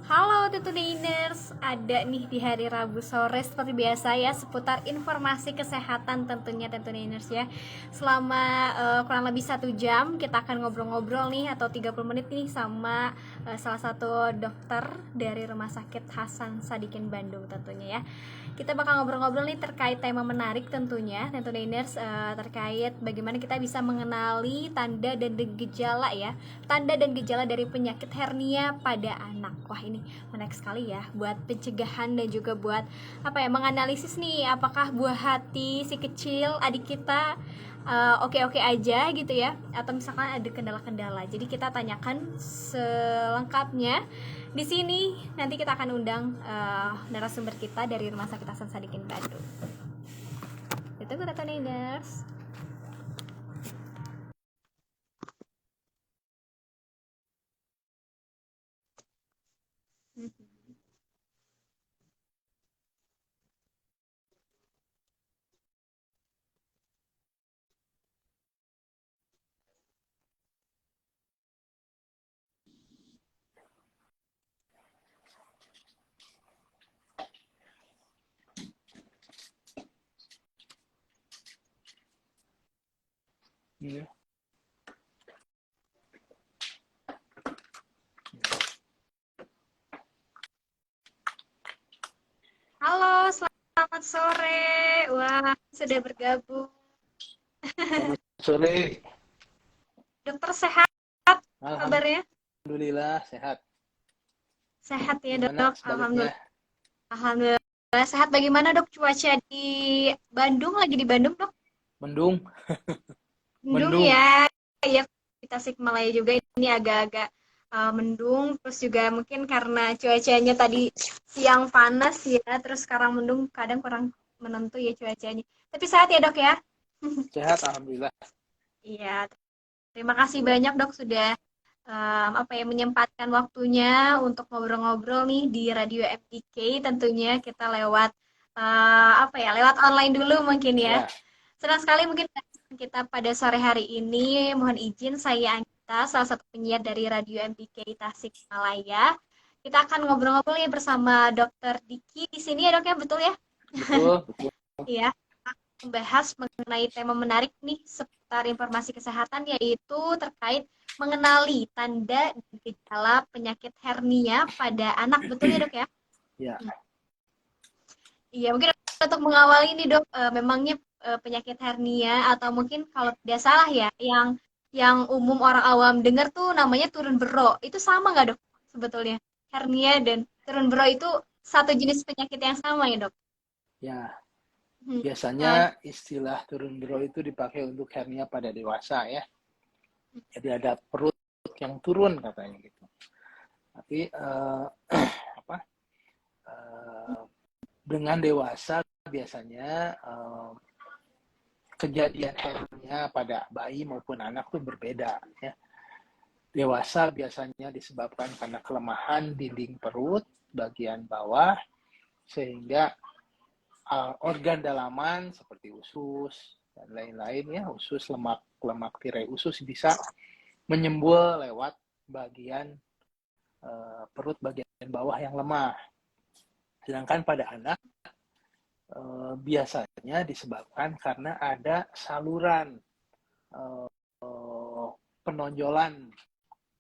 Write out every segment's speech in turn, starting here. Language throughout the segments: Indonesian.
Halo Tutuners, ada nih di hari Rabu sore seperti biasa ya seputar informasi kesehatan tentunya Tutuners ya. Selama kurang lebih 1 jam kita akan ngobrol-ngobrol nih atau 30 menit nih sama salah satu dokter dari Rumah Sakit Hasan Sadikin Bandung tentunya ya. Kita bakal ngobrol-ngobrol nih terkait tema menarik tentunya Tutuners, terkait bagaimana kita bisa mengenali tanda dan gejala ya. Tanda dan gejala dari penyakit hernia pada anak. Wah, ini menarik sekali ya buat pencegahan dan juga buat menganalisis nih apakah buah hati si kecil adik kita oke-oke aja gitu ya, atau misalkan ada kendala-kendala. Jadi kita tanyakan selengkapnya di sini. Nanti kita akan undang narasumber kita dari Rumah Sakit Hasan Sadikin Bandung. Itu gue Tataners. Iya. Halo, selamat sore. Wah, sudah bergabung. Selamat sore. Dokter sehat kabarnya? Alhamdulillah sehat. Sehat ya Gimana dok, sebaliknya? Alhamdulillah sehat. Bagaimana dok cuaca di Bandung? Lagi di Bandung dok? Mendung. Mendung Mendung. ya, ya di Tasikmalaya juga ini agak-agak mendung. Terus juga mungkin karena cuacanya tadi siang panas ya, terus sekarang mendung, kadang kurang menentu ya cuacanya. Tapi sehat ya dok ya? Sehat alhamdulillah. Iya, terima kasih banyak dok sudah menyempatkan waktunya untuk ngobrol-ngobrol nih di Radio MDK. Tentunya kita lewat lewat online dulu mungkin ya. Ya. Senang sekali mungkin kita pada sore hari ini. Mohon izin saya Anita, salah satu penyiar dari Radio MDK Tasikmalaya. Kita akan ngobrol-ngobrol ya bersama Dokter Diki di sini ya dok ya, betul ya? Betul, betul. Iya, membahas mengenai tema menarik nih seputar informasi kesehatan, yaitu terkait mengenali tanda dan gejala penyakit hernia pada anak, betul ya dok ya? Ya. Iya, mungkin untuk mengawali ini dok, memangnya penyakit hernia atau mungkin kalau tidak salah ya, yang umum orang awam dengar tuh namanya turun bero, itu sama nggak dok sebetulnya? Hernia dan turun bero itu satu jenis penyakit yang sama ya dok? Ya. Hmm. Biasanya istilah turun bero itu dipakai untuk hernia pada dewasa ya. Jadi ada perut yang turun katanya gitu. Tapi dengan dewasa biasanya kejadian hernia pada bayi maupun anak tuh berbeda ya. Dewasa biasanya disebabkan karena kelemahan dinding perut bagian bawah sehingga organ dalaman seperti usus dan lain-lain ya, usus, lemak tirai usus bisa menyembul lewat bagian perut bagian bawah yang lemah. Sedangkan pada anak biasanya disebabkan karena ada saluran penonjolan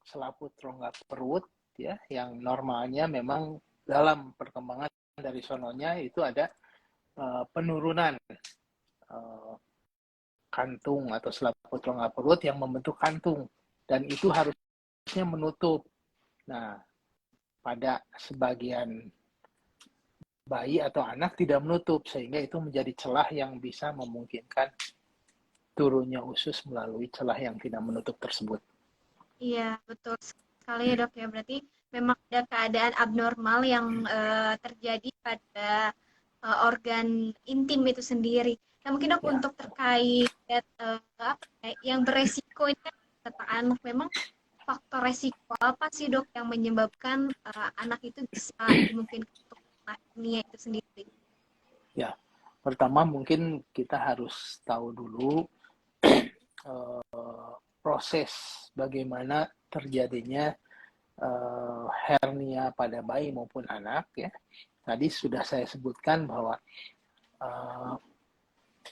selaput rongga perut ya, yang normalnya memang dalam perkembangan dari sononya itu ada penurunan kantung atau selaput rongga perut yang membentuk kantung, dan itu harusnya menutup. Nah, pada sebagian bayi atau anak tidak menutup, sehingga itu menjadi celah yang bisa memungkinkan turunnya usus melalui celah yang tidak menutup tersebut. Iya, betul sekali ya dok ya. Berarti memang ada keadaan abnormal yang terjadi pada organ intim itu sendiri. Nah mungkin dok Ya. untuk terkait yang beresiko ini kan kata anak, memang faktor resiko apa sih dok yang menyebabkan anak itu bisa dimungkinkan untuk hernia itu sendiri? Ya, pertama mungkin kita harus tahu dulu proses bagaimana terjadinya hernia pada bayi maupun anak ya. Tadi sudah saya sebutkan bahwa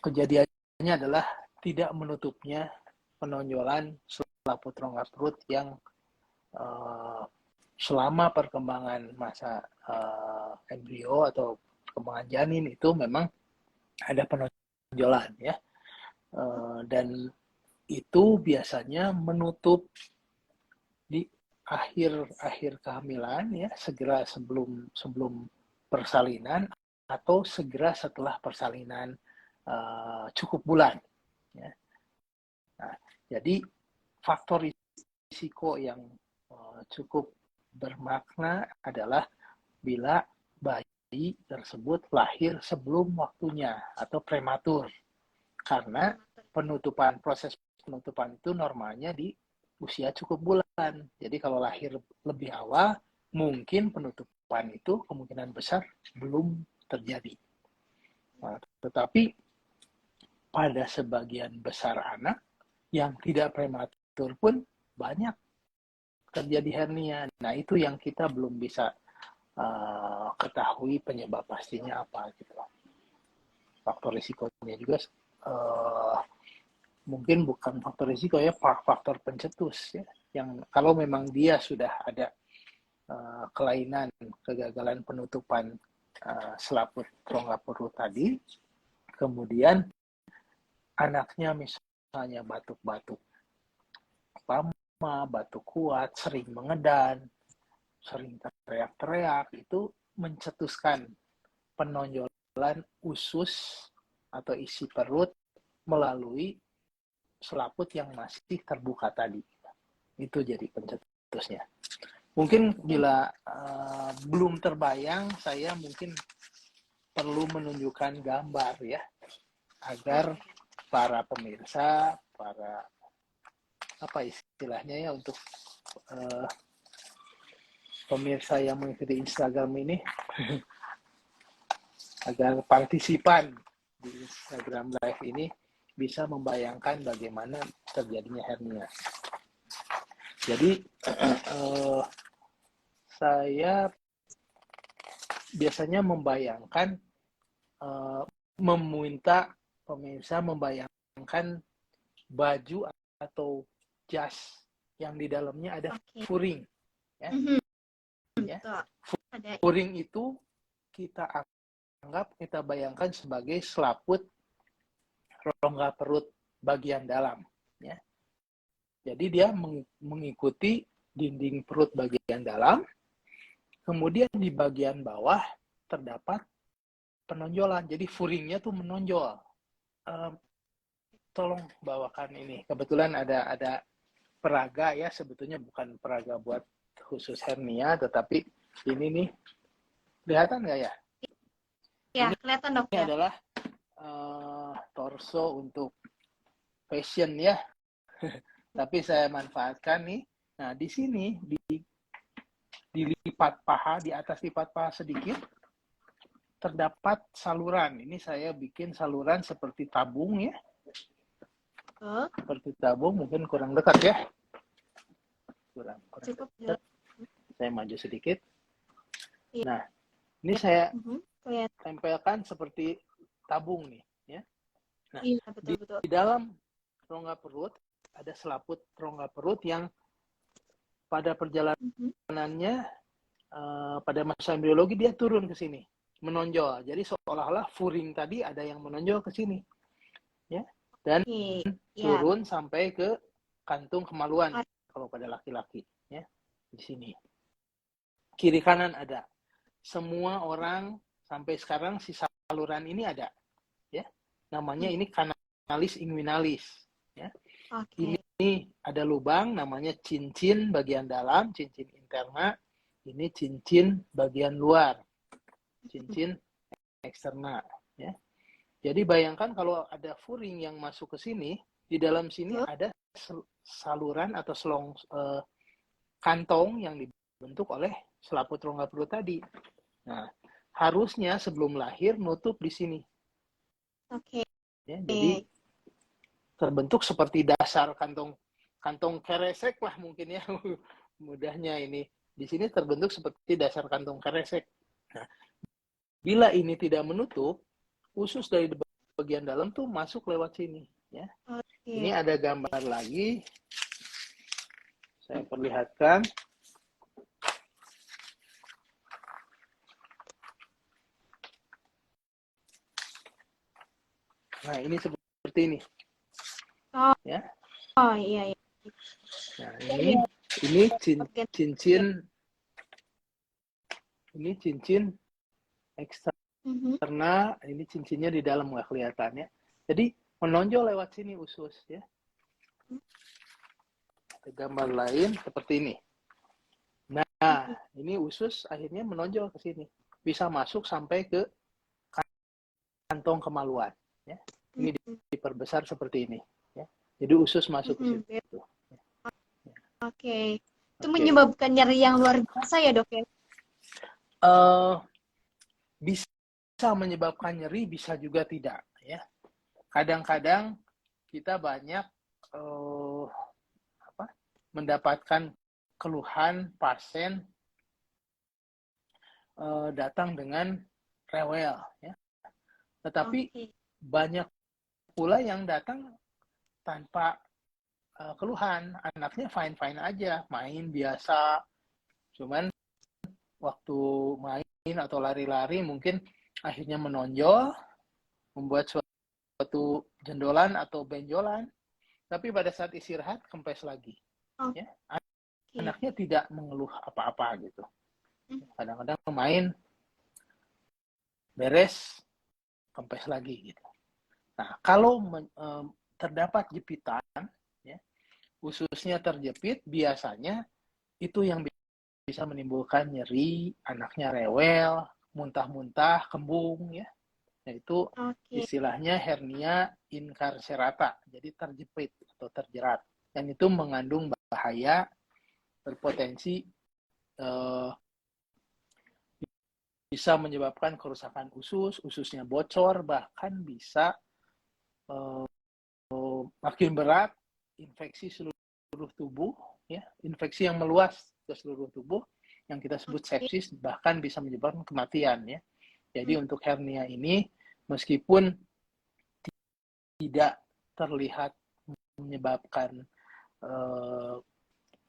kejadiannya adalah tidak menutupnya penonjolan selaput rongga perut yang selama perkembangan masa embrio atau perkembangan janin itu memang ada penonjolan ya. Dan itu biasanya menutup di akhir kehamilan ya, segera sebelum persalinan atau segera setelah persalinan cukup bulan ya. Nah, jadi faktor risiko yang cukup bermakna adalah bila bayi tersebut lahir sebelum waktunya atau prematur, karena proses penutupan itu normalnya di usia cukup bulan. Jadi kalau lahir lebih awal, mungkin penutupan itu kemungkinan besar belum terjadi. Nah, tetapi pada sebagian besar anak yang tidak prematur pun banyak terjadi hernia. Nah, itu yang kita belum bisa ketahui penyebab pastinya apa gitu. Faktor risikonya juga mungkin bukan faktor risiko ya, faktor pencetus ya, yang kalau memang dia sudah ada kelainan, kegagalan penutupan selaput rongga perut tadi, kemudian anaknya misalnya batuk-batuk lama, batuk kuat, sering mengedan, sering teriak-teriak, itu mencetuskan penonjolan usus atau isi perut melalui selaput yang masih terbuka tadi. Itu jadi pencetusnya. Mungkin bila belum terbayang, saya mungkin perlu menunjukkan gambar ya, agar para pemirsa, para apa istilahnya ya, untuk pemirsa yang mengikuti Instagram ini agar partisipan di Instagram Live ini bisa membayangkan bagaimana terjadinya hernia. Jadi saya biasanya membayangkan, meminta pemirsa membayangkan baju atau jas yang di dalamnya ada furing. Ya. Ya. Furing itu kita anggap, kita bayangkan sebagai selaput rongga perut bagian dalam. Ya. Jadi dia mengikuti dinding perut bagian dalam, kemudian di bagian bawah terdapat penonjolan. Jadi furingnya tuh menonjol. Tolong bawakan ini. Kebetulan ada peraga ya, sebetulnya bukan peraga buat khusus hernia, tetapi ini nih, kelihatan nggak ya? Ya, kelihatan dok ini ya. Adalah torso untuk fashion ya. Tapi saya manfaatkan nih. Nah, di sini dilipat paha, di atas lipat paha sedikit terdapat saluran. Ini saya bikin saluran seperti tabung ya. Seperti tabung, mungkin kurang dekat ya. Kurang Cukup dekat. Saya maju sedikit. Ya. Nah, ini saya ya. tempelkan seperti tabung nih ya. Nah, iya, betul. Di dalam rongga perut ada selaput rongga perut yang pada perjalanannya pada masa embriologi dia turun ke sini, menonjol. Jadi seolah-olah furing tadi ada yang menonjol ke sini. Ya. Dan turun sampai ke kantung kemaluan kalau pada laki-laki ya. Di sini. Kiri kanan ada. Semua orang sampai sekarang si saluran ini ada ya. Namanya ini kanalis inguinalis ya. Ini ada lubang namanya cincin bagian dalam, cincin interna. Ini cincin bagian luar, cincin eksterna ya. Jadi bayangkan kalau ada furing yang masuk ke sini, di dalam sini ada saluran atau kantong yang dibentuk oleh selaput rongga perut tadi. Nah, harusnya sebelum lahir nutup di sini. Ya, jadi terbentuk seperti dasar kantong keresek lah mungkin ya, mudahnya ini di sini terbentuk seperti dasar kantung kresek. Nah, bila ini tidak menutup, usus dari bagian dalam tuh masuk lewat sini. Ya. Ini ada gambar lagi, saya perlihatkan. Nah, ini seperti ini. Oh, Ya. oh iya, iya. Nah, ini cincin, ini cincin eksterna, ini cincinnya di dalam nggak kelihatan ya. Jadi menonjol lewat sini usus ya. Ada gambar lain seperti ini. Nah, ini usus akhirnya menonjol ke sini, bisa masuk sampai ke kantong kemaluan. Ya. Ini diperbesar seperti ini. Ya. Jadi usus masuk ke situ. Oke. Itu menyebabkan nyeri yang luar biasa ya dok ya? Bisa menyebabkan nyeri, bisa juga tidak. Ya. Kadang-kadang kita banyak mendapatkan keluhan pasien datang dengan rewel. Ya. Tetapi banyak pula yang datang tanpa keluhan, anaknya fine-fine aja, main biasa, cuman waktu main atau lari-lari mungkin akhirnya menonjol, membuat suatu jendolan atau benjolan, tapi pada saat istirahat kempes lagi. Ya. Anaknya tidak mengeluh apa-apa gitu. Kadang-kadang main, beres, kempes lagi gitu. Nah, kalau terdapat jepitan, ya, ususnya terjepit, biasanya itu yang bisa menimbulkan nyeri, anaknya rewel, muntah-muntah, kembung, ya. Yaitu istilahnya hernia incarcerata, jadi terjepit atau terjerat. Dan itu mengandung bahaya, berpotensi bisa menyebabkan kerusakan usus, ususnya bocor, bahkan bisa makin berat, infeksi seluruh tubuh, ya, infeksi yang meluas ke seluruh tubuh, yang kita sebut sepsis, bahkan bisa menyebabkan kematian. Ya. Jadi untuk hernia ini, meskipun tidak terlihat menyebabkan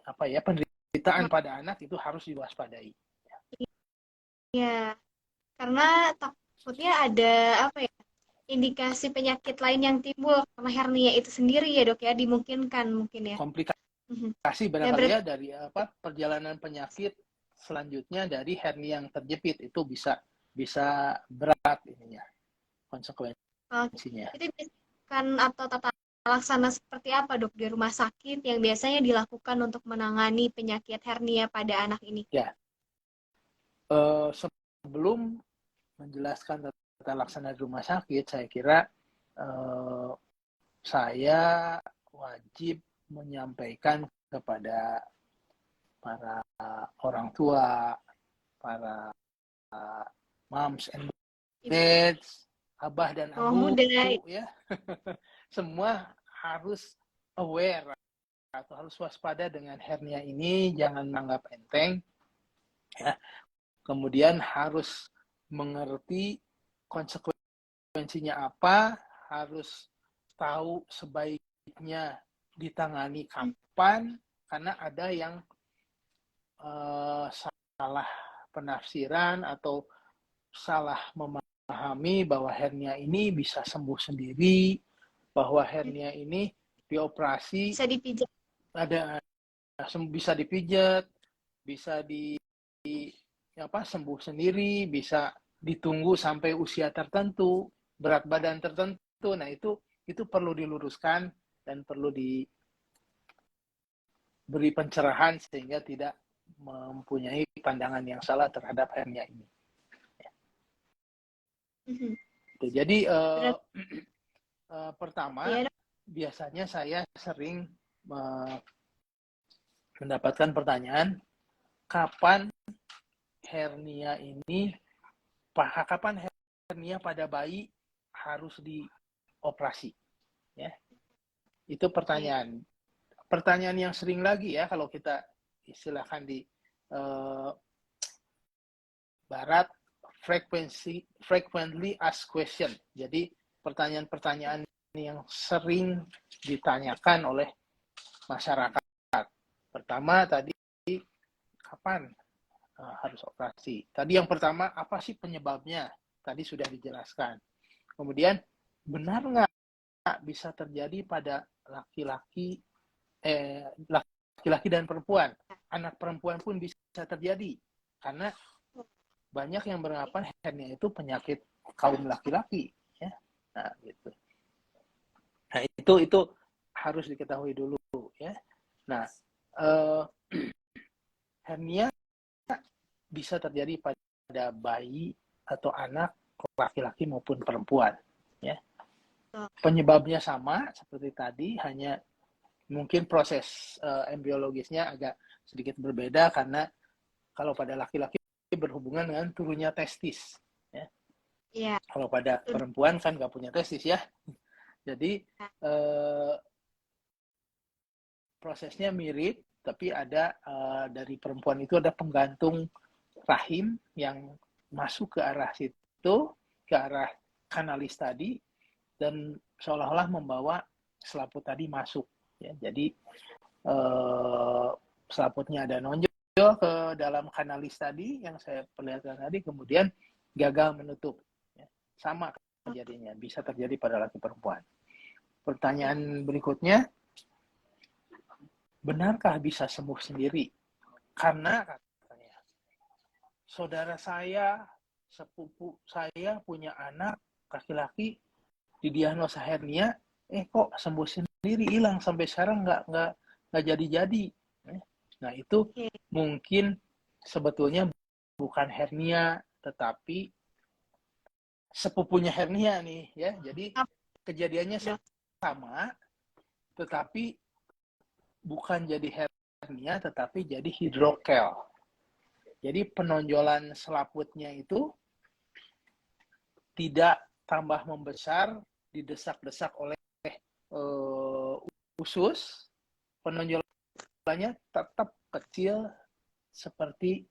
penderitaan pada anak, itu harus diwaspadai. Ya, karena takutnya ada indikasi penyakit lain yang timbul karena hernia itu sendiri ya dok ya, dimungkinkan mungkin ya. Komplikasi barangkali ya dari perjalanan penyakit selanjutnya dari hernia yang terjepit itu bisa berat ininya konsekuensinya. Itu kan atau tata laksana seperti apa dok di rumah sakit yang biasanya dilakukan untuk menangani penyakit hernia pada anak ini? Ya, sebelum menjelaskan tata laksana di rumah sakit, saya kira saya wajib menyampaikan kepada para orang tua, para moms and dads, abah dan abu, ya, semua harus aware atau harus waspada dengan hernia ini, jangan menganggap enteng, ya. Kemudian harus mengerti konsekuensinya apa, harus tahu sebaiknya ditangani kapan, karena ada yang salah penafsiran atau salah memahami bahwa hernia ini bisa sembuh sendiri, bahwa hernia ini dioperasi, bisa dipijat, bisa dipijat, bisa sembuh sendiri, bisa ditunggu sampai usia tertentu, berat badan tertentu. Nah, itu perlu diluruskan dan perlu diberi pencerahan sehingga tidak mempunyai pandangan yang salah terhadap hernia ini. Jadi pertama, biasanya saya sering mendapatkan pertanyaan, kapan hernia pada bayi harus dioperasi? Ya. Itu pertanyaan. Pertanyaan yang sering lagi ya, kalau kita istilahkan di eh, Barat frequently asked question. Jadi pertanyaan-pertanyaan yang sering ditanyakan oleh masyarakat. Pertama tadi, kapan harus operasi? Tadi yang pertama, apa sih penyebabnya? Tadi sudah dijelaskan. Kemudian, benar nggak bisa terjadi pada laki-laki dan perempuan? Anak perempuan pun bisa terjadi. Karena banyak yang beranggapan hernia itu penyakit kaum laki-laki. Ya. Nah, gitu. Nah, itu harus diketahui dulu. Ya. Nah, hernia bisa terjadi pada bayi atau anak laki-laki maupun perempuan. Ya. Penyebabnya sama seperti tadi, hanya mungkin proses embriologisnya agak sedikit berbeda karena kalau pada laki-laki berhubungan dengan turunnya testis. Ya. Yeah. Kalau pada perempuan kan nggak punya testis ya. Jadi prosesnya mirip, tapi ada dari perempuan itu ada penggantung rahim yang masuk ke arah situ, ke arah kanalis tadi, dan seolah-olah membawa selaput tadi masuk. Ya, jadi selaputnya ada nonjol ke dalam kanalis tadi yang saya perlihatkan tadi, kemudian gagal menutup. Ya, sama kejadiannya, bisa terjadi pada laki perempuan. Pertanyaan berikutnya, benarkah bisa sembuh sendiri? Karena katanya, saudara saya, sepupu saya punya anak laki-laki didiagnosa hernia, kok sembuh sendiri, hilang sampai sekarang nggak jadi-jadi. Nah, itu mungkin sebetulnya bukan hernia, tetapi sepupunya hernia nih, ya. Jadi kejadiannya sama, tetapi bukan jadi hernia, tetapi jadi hidrokel. Jadi penonjolan selaputnya itu tidak tambah membesar, didesak-desak oleh usus, penonjolannya tetap kecil seperti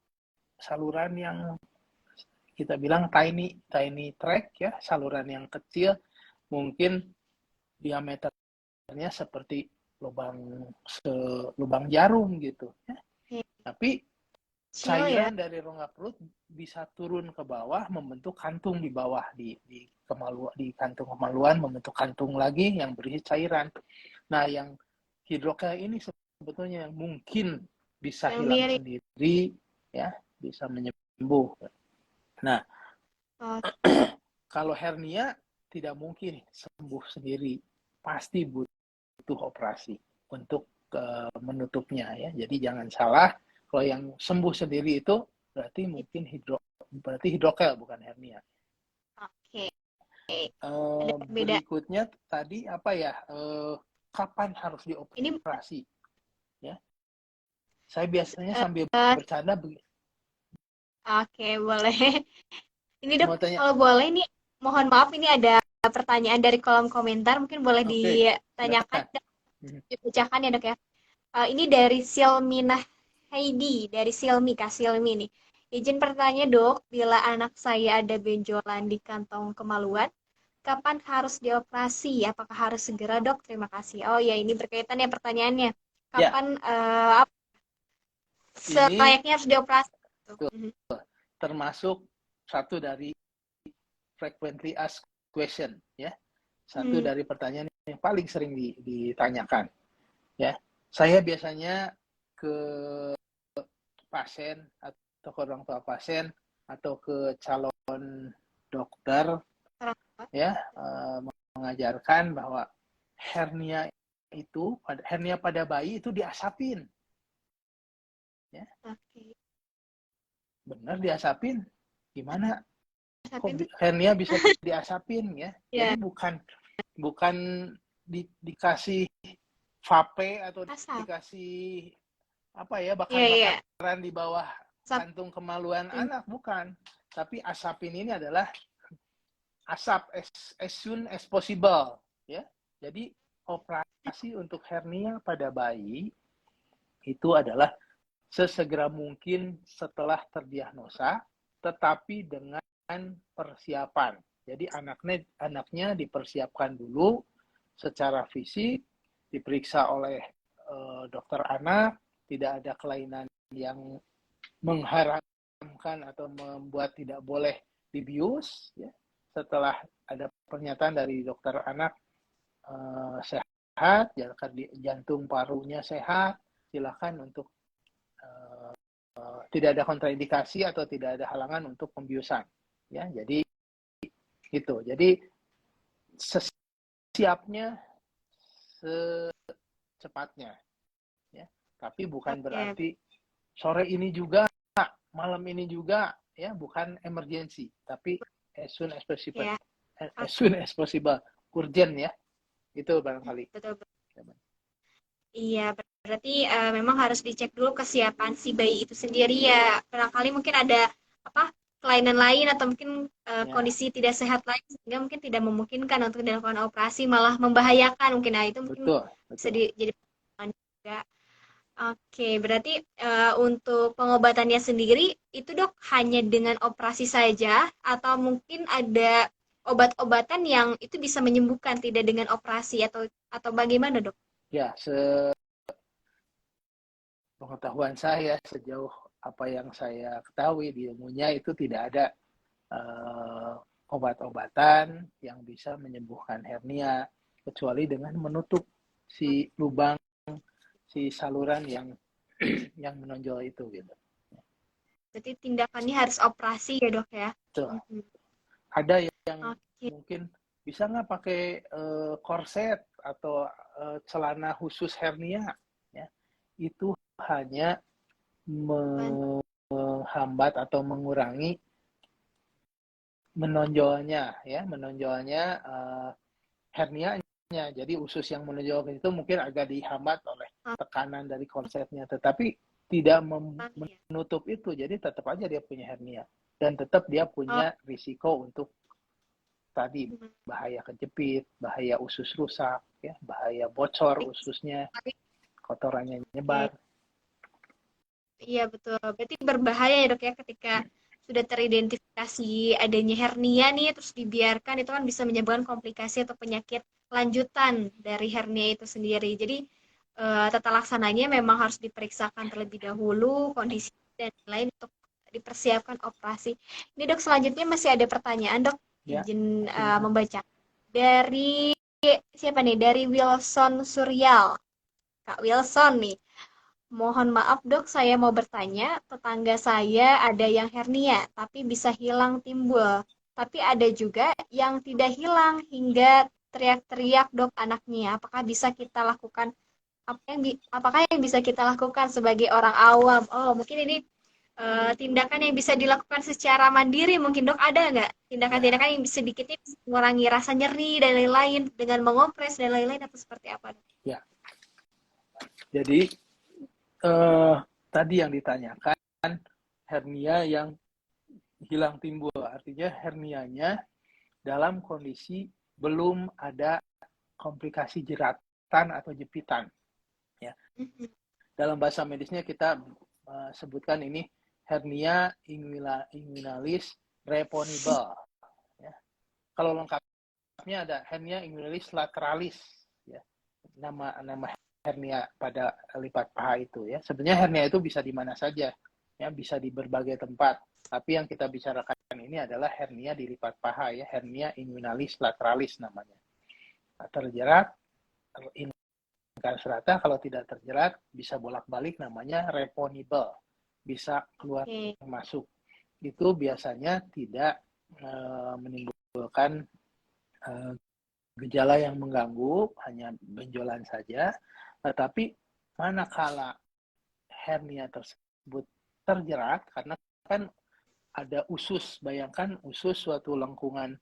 saluran yang kita bilang tiny tract, ya, saluran yang kecil, mungkin diameternya seperti lubang jarum gitu. Ya. Tapi cairan dari rongga perut bisa turun ke bawah, membentuk kantung di bawah di kantung kemaluan, membentuk kantung lagi yang berisi cairan. Nah, yang hidrokel ini sebetulnya yang mungkin bisa hilang sendiri, ya, bisa menyembuh. Nah, kalau hernia tidak mungkin sembuh sendiri, pasti butuh operasi untuk menutupnya, ya. Jadi jangan salah, kalau yang sembuh sendiri itu berarti mungkin hidrokel, bukan hernia. Oke. Berikutnya tadi apa ya? Kapan harus dioperasi? Ya, saya biasanya sambil bercanda. Oke, boleh. Ini Dok, kalau boleh nih, mohon maaf, ini ada pertanyaan dari kolom komentar, mungkin boleh ditanyakan, dibacakan ya Dok ya. Ini dari Silminah Heidi, dari Kak Silmi nih. Izin bertanya Dok, bila anak saya ada benjolan di kantong kemaluan, kapan harus dioperasi? Apakah harus segera Dok? Terima kasih. Oh ya, ini berkaitan ya pertanyaannya. Kapan selayaknya harus dioperasi? Termasuk satu dari frequently asked question, ya. Satu dari pertanyaan yang paling sering ditanyakan, ya. Saya biasanya ke pasien atau ke orang tua pasien atau ke calon dokter, ya, mengajarkan bahwa hernia pada bayi itu diasapin, ya. Benar diasapin? Gimana? Kok hernia bisa diasapin, ya? Jadi bukan dikasih vape atau dikasih apa ya, bakar-bakaran di bawah kantung kemaluan anak, bukan. Tapi asapin ini adalah asap as soon as possible, ya. Jadi operasi untuk hernia pada bayi itu adalah sesegera mungkin setelah terdiagnosa, tetapi dengan persiapan. Jadi anaknya dipersiapkan dulu secara fisik, diperiksa oleh dokter anak, tidak ada kelainan yang mengharamkan atau membuat tidak boleh dibius. Ya. Setelah ada pernyataan dari dokter anak sehat, jantung parunya sehat, silakan untuk tidak ada kontraindikasi atau tidak ada halangan untuk pembiusan. Ya, jadi itu. Jadi sesiapnya secepatnya. Ya. Tapi bukan berarti sore ini juga, malam ini juga, ya, bukan emergency, tapi as soon as possible, as soon as possible, urgent ya, itu barangkali. Betul. Iya, berarti memang harus dicek dulu kesiapan si bayi itu sendiri ya. Barangkali mungkin ada kelainan lain atau mungkin kondisi tidak sehat lain sehingga mungkin tidak memungkinkan untuk dilakukan operasi, malah membahayakan mungkin. Nah, itu mungkin betul. bisa jadi pertimbangan juga. Oke, berarti untuk pengobatannya sendiri itu dok hanya dengan operasi saja atau mungkin ada obat-obatan yang itu bisa menyembuhkan tidak dengan operasi atau bagaimana dok? Ya, pengetahuan saya sejauh apa yang saya ketahui di ilmunya itu tidak ada obat-obatan yang bisa menyembuhkan hernia kecuali dengan menutup si lubang, si saluran yang menonjol itu gitu. Berarti tindakannya harus operasi ya dok ya? Betul. Ada yang mungkin bisa nggak pakai korset atau celana khusus hernia, ya. Itu hanya menghambat atau mengurangi menonjolnya hernianya. Jadi usus yang menonjol itu mungkin agak dihambat oleh tekanan dari korsetnya, tetapi tidak menutup itu. Jadi tetap aja dia punya hernia dan tetap dia punya risiko untuk tadi bahaya kejepit, bahaya usus rusak, ya, bahaya bocor ususnya, kotorannya nyebar. Iya betul. Berarti berbahaya ya dok ya ketika sudah teridentifikasi adanya hernia nih terus dibiarkan, itu kan bisa menyebabkan komplikasi atau penyakit lanjutan dari hernia itu sendiri. Jadi tata laksananya memang harus diperiksakan terlebih dahulu kondisi dan lain untuk dipersiapkan operasi. Ini dok selanjutnya masih ada pertanyaan dok, izin membaca dari siapa nih? Dari Wilson Suryal. Kak Wilson nih. Mohon maaf dok, saya mau bertanya, tetangga saya ada yang hernia, tapi bisa hilang timbul. Tapi ada juga yang tidak hilang hingga teriak-teriak dok anaknya. Apakah bisa kita lakukan, apakah yang bisa kita lakukan sebagai orang awam? Oh, mungkin ini tindakan yang bisa dilakukan secara mandiri mungkin dok, ada nggak? Tindakan-tindakan yang sedikitnya bisa mengurangi rasa nyeri dan lain-lain dengan mengompres dan lain-lain atau seperti apa? Ya, jadi tadi yang ditanyakan hernia yang hilang timbul, artinya hernianya dalam kondisi belum ada komplikasi jeratan atau jepitan. Ya. Dalam bahasa medisnya kita sebutkan ini hernia inguinalis reponible. Ya. Kalau lengkapnya ada hernia inguinalis lateralis. Ya. Nama hernia pada lipat paha itu ya. Sebenarnya hernia itu bisa di mana saja, ya, bisa di berbagai tempat. Tapi yang kita bicarakan ini adalah hernia di lipat paha ya, hernia inguinalis lateralis namanya. Nah, terjerat incarcerata, kalau tidak terjerat bisa bolak-balik namanya reponible. Bisa keluar masuk. Itu biasanya tidak menimbulkan gejala yang mengganggu, hanya benjolan saja. Tetapi manakala hernia tersebut terjerat, karena kan ada usus, bayangkan usus suatu lengkungan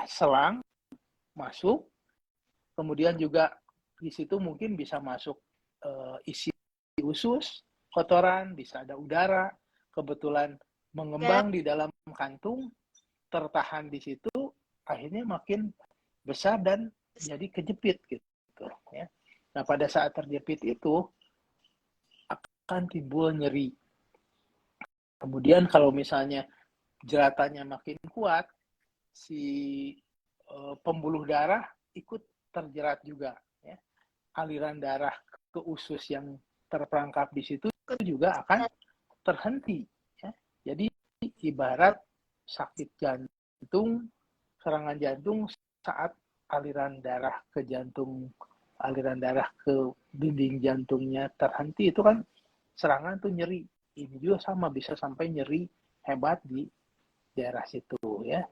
selang masuk, kemudian juga di situ mungkin bisa masuk isi usus, kotoran, bisa ada udara, kebetulan mengembang di dalam kantung, tertahan di situ, akhirnya makin besar dan jadi kejepit gitu ya. Nah, pada saat terjepit itu akan timbul nyeri. Kemudian kalau misalnya jeratannya makin kuat, si pembuluh darah ikut terjerat juga. Ya. Aliran darah ke usus yang terperangkap di situ juga akan terhenti. Ya. Jadi ibarat sakit jantung, serangan jantung saat aliran darah ke jantung, aliran darah ke dinding jantungnya terhenti, itu kan serangan tuh nyeri. Ini juga sama, bisa sampai nyeri hebat di daerah situ ya.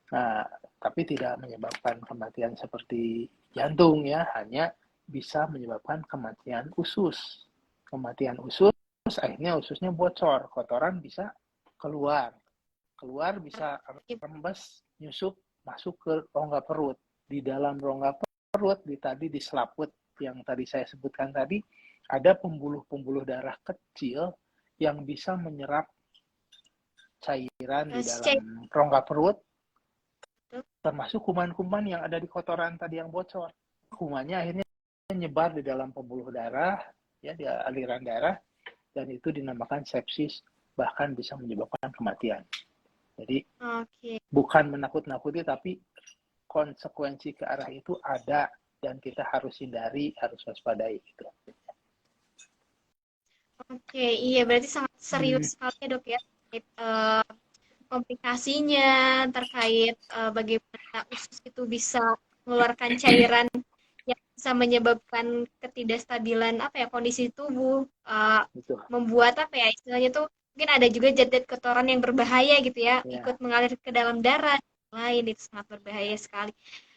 Nah, tapi tidak menyebabkan kematian seperti jantung ya, hanya bisa menyebabkan kematian usus. Kematian usus, akhirnya ususnya bocor, kotoran bisa keluar. Keluar bisa rembes, nyusup, masuk ke rongga perut. Di dalam rongga perut, di selaput yang tadi saya sebutkan tadi, ada pembuluh-pembuluh darah kecil yang bisa menyerap cairan di dalam rongga perut, termasuk kuman-kuman yang ada di kotoran tadi yang bocor. Kumannya akhirnya menyebar di dalam pembuluh darah, ya, di aliran darah, dan itu dinamakan sepsis, bahkan bisa menyebabkan kematian. Jadi bukan menakut-nakuti, tapi konsekuensi ke arah itu ada dan kita harus hindari, harus waspadai gitu. Oke, iya berarti sangat serius sekali ya dok ya, terkait komplikasinya, terkait bagaimana usus itu bisa mengeluarkan cairan yang bisa menyebabkan ketidakstabilan kondisi tubuh, membuat istilahnya tuh mungkin ada juga zat-zat kotoran yang berbahaya gitu ya, ikut mengalir ke dalam darah lain, itu sangat berbahaya sekali.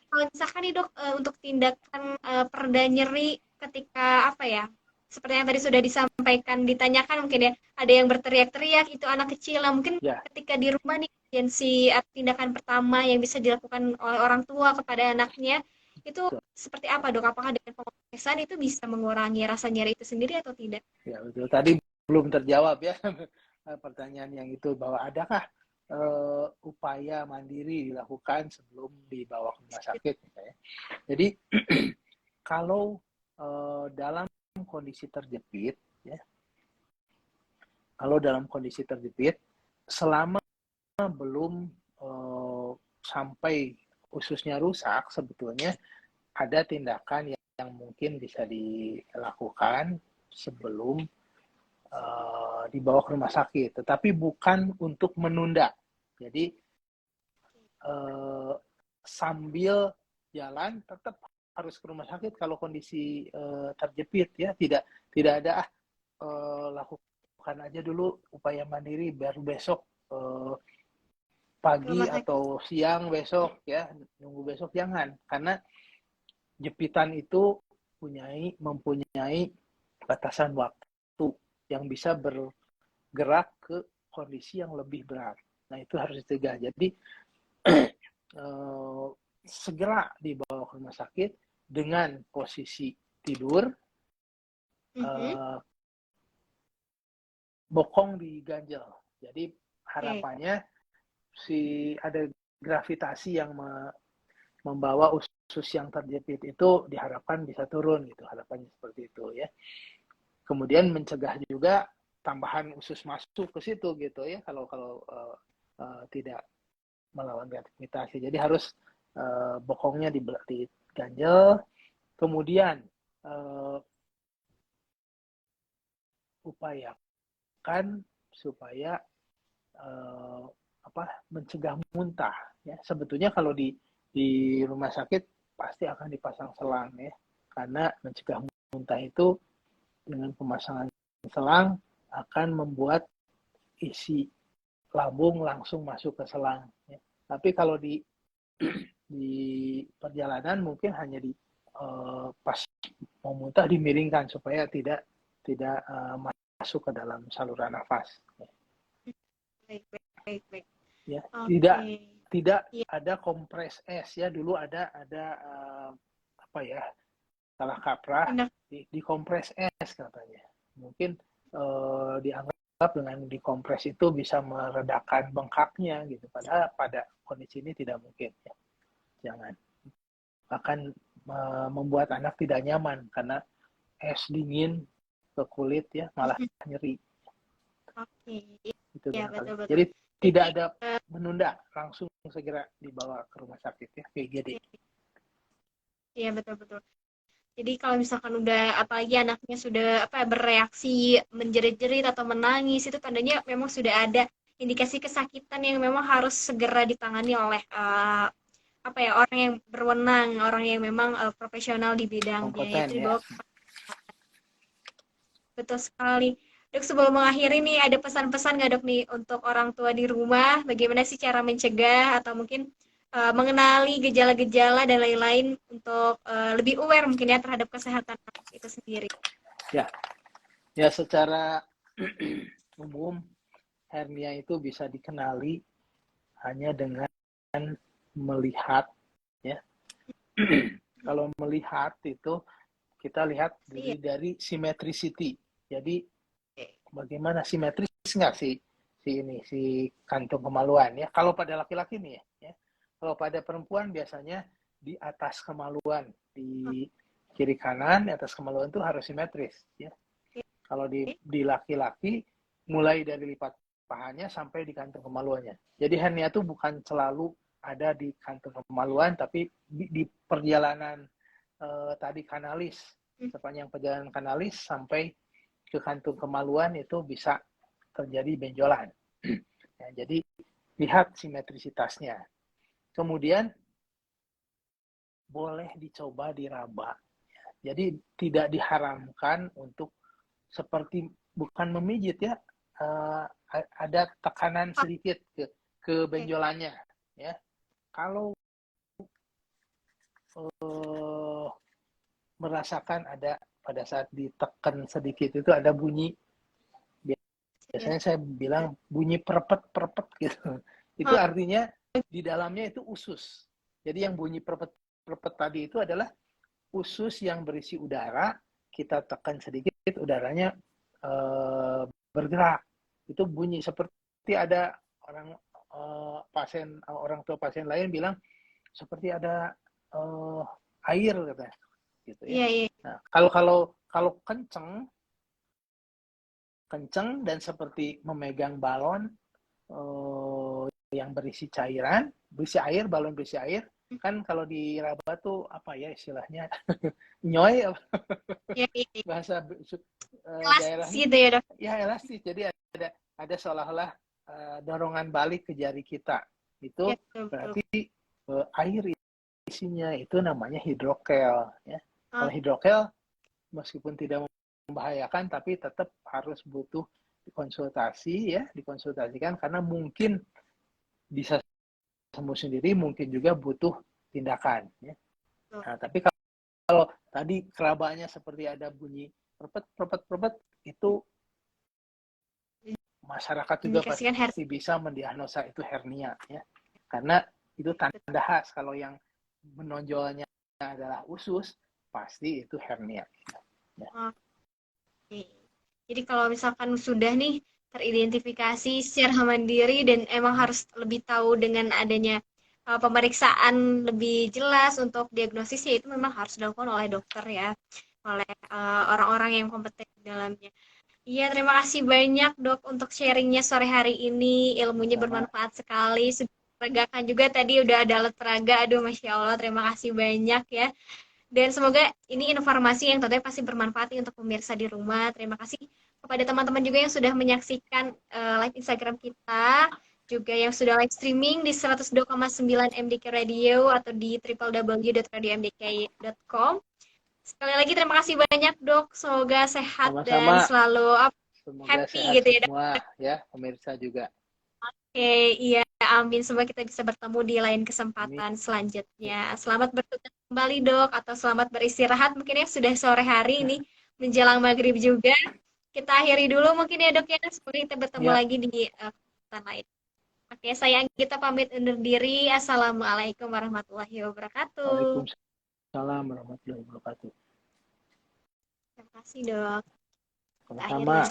Kalau misalkan nih dok, untuk tindakan pereda nyeri ketika seperti yang tadi sudah disampaikan, ditanyakan mungkin ya, ada yang berteriak-teriak, itu anak kecil. Nah, mungkin ketika di rumah nih, tindakan pertama yang bisa dilakukan oleh orang tua kepada anaknya, itu seperti apa dok? Apakah dengan pengopesan itu bisa mengurangi rasa nyeri itu sendiri atau tidak? Ya betul, tadi belum terjawab ya pertanyaan yang itu, bahwa adakah upaya mandiri dilakukan sebelum dibawa ke rumah sakit. Ya. Jadi kalau dalam kondisi terjepit, ya, kalau dalam kondisi terjepit, selama belum sampai ususnya rusak, sebetulnya ada tindakan yang mungkin bisa dilakukan sebelum dibawa ke rumah sakit, tetapi bukan untuk menunda. Jadi sambil jalan tetap harus ke rumah sakit kalau kondisi terjepit ya, tidak ada lakukan aja dulu upaya mandiri baru besok pagi atau siang besok ya, nunggu besok, jangan, karena jepitan itu mempunyai batasan waktu yang bisa bergerak ke kondisi yang lebih berat. Nah, itu harus dicegah. Jadi segera dibawa ke rumah sakit dengan posisi tidur, bokong diganjel. Jadi harapannya ada gravitasi yang membawa usus yang terjepit itu diharapkan bisa turun gitu, harapannya seperti itu ya. Kemudian mencegah juga tambahan usus masuk ke situ gitu ya, kalau tidak melawan gravitasi. Jadi harus bokongnya diganjel. Kemudian upayakan supaya mencegah muntah ya. Sebetulnya kalau di rumah sakit pasti akan dipasang selang ya, karena mencegah muntah itu dengan pemasangan selang akan membuat isi lambung langsung masuk ke selang ya. Tapi kalau di perjalanan mungkin hanya pas mau muntah dimiringkan supaya tidak masuk ke dalam saluran nafas. Baik. Ya, tidak ada kompres es ya. Dulu ada salah kaprah di kompres es katanya. Mungkin dianggap dengan dikompres itu bisa meredakan bengkaknya gitu. Padahal pada kondisi ini tidak mungkin ya. Jangan. Akan membuat anak tidak nyaman karena es dingin ke kulit ya, malah nyeri. Oke, Itu ya barangkali. betul-betul. Jadi tidak Jadi ada menunda, langsung segera dibawa ke rumah sakit ya, PGD. ya betul-betul. Jadi kalau misalkan udah apalagi anaknya sudah bereaksi menjerit-jerit atau menangis itu tandanya memang sudah ada indikasi kesakitan yang memang harus segera ditangani oleh orang yang berwenang, orang yang memang profesional di bidangnya Kompeten yaitu ya. dok. Betul sekali. Dok, sebelum mengakhiri nih ada pesan-pesan nggak dok nih untuk orang tua di rumah bagaimana sih cara mencegah atau mungkin mengenali gejala-gejala dan lain-lain untuk lebih aware mungkin ya terhadap kesehatan anak itu sendiri. Ya, ya secara umum hernia itu bisa dikenali hanya dengan melihat ya. Kalau melihat itu kita lihat Iya. dari symmetricity. Jadi bagaimana simetris nggak si kantung kemaluan ya. Kalau pada laki-laki nih ya. Kalau pada perempuan biasanya di atas kemaluan, di kiri kanan, di atas kemaluan itu harus simetris ya. Kalau di laki-laki mulai dari lipat pahanya sampai di kantung kemaluannya. Jadi hernia itu bukan selalu ada di kantung kemaluan, tapi di perjalanan tadi kanalis, sepanjang perjalanan kanalis sampai ke kantung kemaluan itu bisa terjadi benjolan. Ya, jadi lihat simetrisitasnya. Kemudian boleh dicoba diraba. Jadi tidak diharamkan untuk seperti bukan memijit ya, ada tekanan sedikit ke benjolannya ya. Kalau merasakan ada pada saat ditekan sedikit itu ada bunyi, biasanya saya bilang bunyi perpet gitu. Itu artinya di dalamnya itu usus. Jadi yang bunyi perpet tadi itu adalah usus yang berisi udara, kita tekan sedikit udaranya bergerak. Itu bunyi seperti ada orang tua pasien lain bilang seperti ada air katanya gitu ya. Iya, iya. Nah, kalau kenceng dan seperti memegang balon yang berisi cairan, balon berisi air, kan kalau di raba tuh apa ya istilahnya nyoy Iya, iya. bahasa Elastis daerahnya gitu ya dok. ya elastis. Jadi ada seolah-olah dorongan balik ke jari kita. Itu Iya, betul, betul. berarti air isinya itu namanya hidrokel ya. Kalau hidrokel meskipun tidak membahayakan tapi tetap harus butuh dikonsultasikan karena mungkin bisa sembuh sendiri, mungkin juga butuh tindakan ya. Nah, tapi kalau tadi kerabanya seperti ada bunyi perpet itu masyarakat juga pasti bisa mendiagnosa itu hernia ya. Karena itu tanda khas kalau yang menonjolnya adalah usus, pasti itu hernia. Ya. Oke. Jadi kalau misalkan sudah nih teridentifikasi secara mandiri dan emang harus lebih tahu dengan adanya pemeriksaan lebih jelas untuk diagnosisnya itu memang harus dilakukan oleh dokter ya, oleh orang-orang yang kompeten di dalamnya. Iya, terima kasih banyak dok untuk sharingnya sore hari ini. Ilmunya bermanfaat sekali. Sudah melegakan juga tadi udah ada alat peraga. Aduh, Masya Allah, terima kasih banyak ya. Dan semoga ini informasi yang tentunya pasti bermanfaat untuk pemirsa di rumah. Terima kasih kepada teman-teman juga yang sudah menyaksikan live Instagram kita, juga yang sudah live streaming di 102,9 MDK Radio atau di www.radiomdk.com. Sekali lagi terima kasih banyak dok. Semoga sehat Sama-sama. dan selalu semoga happy sehat gitu ya dok. Semua ya pemirsa juga. Oke, iya, amin. Semoga kita bisa bertemu di lain kesempatan selanjutnya. Selamat bertugas kembali, Dok, atau selamat beristirahat. Mungkin ya sudah sore hari ini, menjelang maghrib juga. Kita akhiri dulu mungkin ya, Dok, ya. Semoga kita bertemu lagi di kesempatan lain. Oke, saya Anggita pamit undur diri. Assalamualaikum warahmatullahi wabarakatuh. Waalaikumsalam warahmatullahi wabarakatuh. Terima kasih, Dok. Sama-sama.